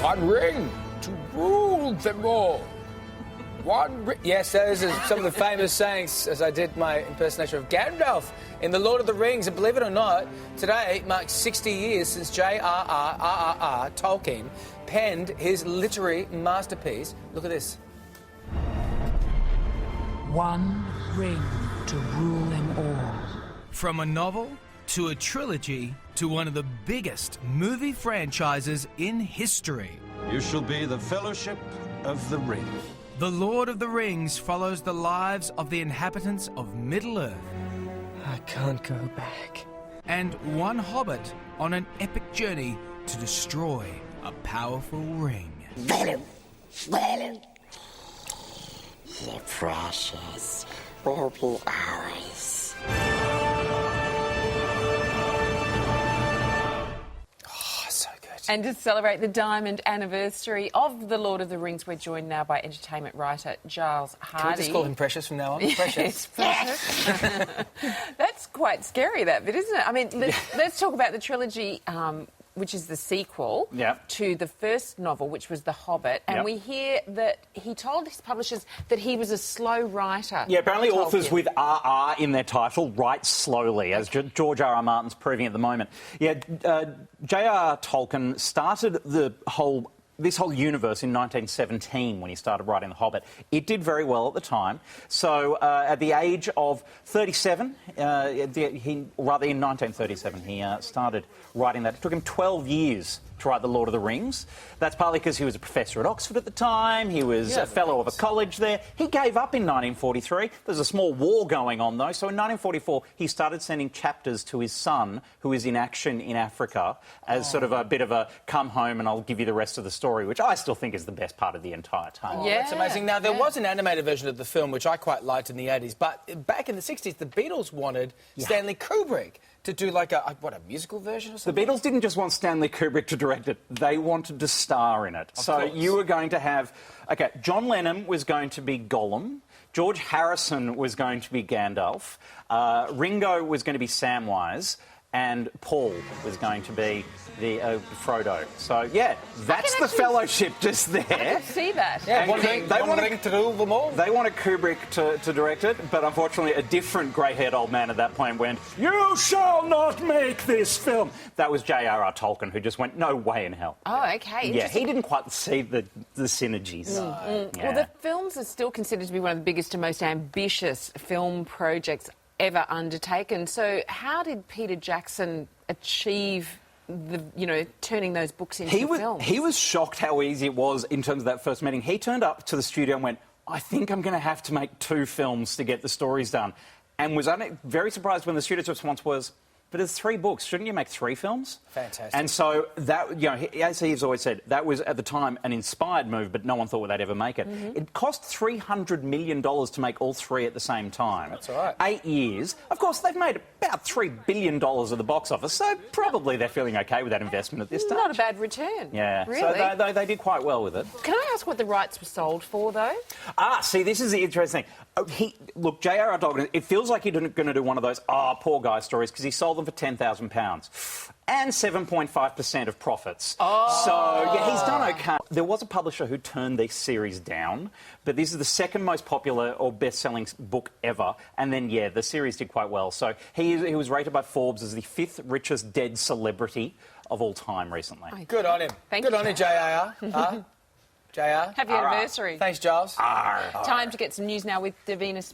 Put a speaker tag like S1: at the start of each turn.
S1: One ring to rule them all. One ring. Yes, those are some of the famous sayings as I did my impersonation of Gandalf in The Lord of the Rings. And believe it or not, today marks 60 years since J.R.R. Tolkien penned his literary masterpiece. Look at this.
S2: One ring to rule them all.
S3: From a novel to a trilogy to one of the biggest movie franchises in history.
S4: You shall be the Fellowship of the Ring.
S3: The Lord of the Rings follows the lives of the inhabitants of Middle-earth.
S5: I can't go back.
S3: And one hobbit on an epic journey to destroy a powerful ring.
S6: The precious will be ours.
S7: And to celebrate the diamond anniversary of The Lord of the Rings, we're joined now by entertainment writer Giles Hardy.
S1: Can we just call him Precious from now on? Precious.
S7: Precious. That's quite scary, that bit, isn't it? I mean, let's talk about the trilogy, which is the sequel to the first novel, which was The Hobbit. And we hear that he told his publishers that he was a slow writer.
S8: Yeah, apparently authors with RR in their title write slowly, as George R.R. Martin's proving at the moment. Yeah, J.R.R. Tolkien started this whole universe in 1917 when he started writing The Hobbit. It did very well at the time. So at the age of 37, in 1937, he started writing that. It took him 12 years to write The Lord of the Rings. That's partly because he was a professor at Oxford at the time. He was a fellow of a college there. He gave up in 1943. There's a small war going on, though. So in 1944, he started sending chapters to his son, who is in action in Africa, as sort of a bit of a come home and I'll give you the rest of the story, which I still think is the best part of the entire time.
S1: Oh, that's amazing. Now, there was an animated version of the film, which I quite liked in the 80s, but back in the 60s, the Beatles wanted Stanley Kubrick to do like a musical version or something?
S8: The Beatles didn't just want Stanley Kubrick to direct it, they wanted to star in it.
S1: Of course.
S8: You were going to have... OK, John Lennon was going to be Gollum, George Harrison was going to be Gandalf, Ringo was going to be Samwise, and Paul was going to be the Frodo. So, yeah, that's the fellowship just there. I
S7: can see that.
S1: Yeah, they wanted to rule them all.
S8: They wanted Kubrick to direct it, but unfortunately a different grey-haired old man at that point went, "You shall not make this film." That was J.R.R. Tolkien, who just went, "No way in hell."
S7: Oh, OK.
S8: Yeah, he didn't quite see the synergies.
S7: Yeah. Well, the films are still considered to be one of the biggest and most ambitious film projects ever undertaken. So how did Peter Jackson achieve turning those books into films? He
S8: was shocked how easy it was in terms of that first meeting. He turned up to the studio and went, "I think I'm going to have to make 2 films to get the stories done," and was very surprised when the studio's response was, "But there's 3 books. Shouldn't you make 3 films?"
S1: Fantastic.
S8: And so that, as he's always said, that was at the time an inspired move, but no one thought they'd ever make it. It cost $300 million to make all 3 at the same time.
S1: That's all right.
S8: 8 years. Of course, they've made about $3 billion at the box office, so probably they're feeling OK with that investment at this stage.
S7: Not a bad return.
S8: Yeah.
S7: Really?
S8: So they did quite well with it.
S7: Can I ask what the rights were sold for, though?
S8: See, this is the interesting thing. Look, J.R.R. Tolkien, it feels like he's going to do one of those poor guy stories because he sold them for £10,000 and 7.5% of profits.
S7: Oh.
S8: So, yeah, he's done OK. There was a publisher who turned this series down, but this is the second most popular or best-selling book ever. And then, yeah, the series did quite well. So he was rated by Forbes as the 5th richest dead celebrity of all time recently.
S1: Good on him. Good on you, J.R.R. JR.
S7: Happy anniversary.
S1: Thanks, Giles.
S7: Time to get some news now with Davina Smith.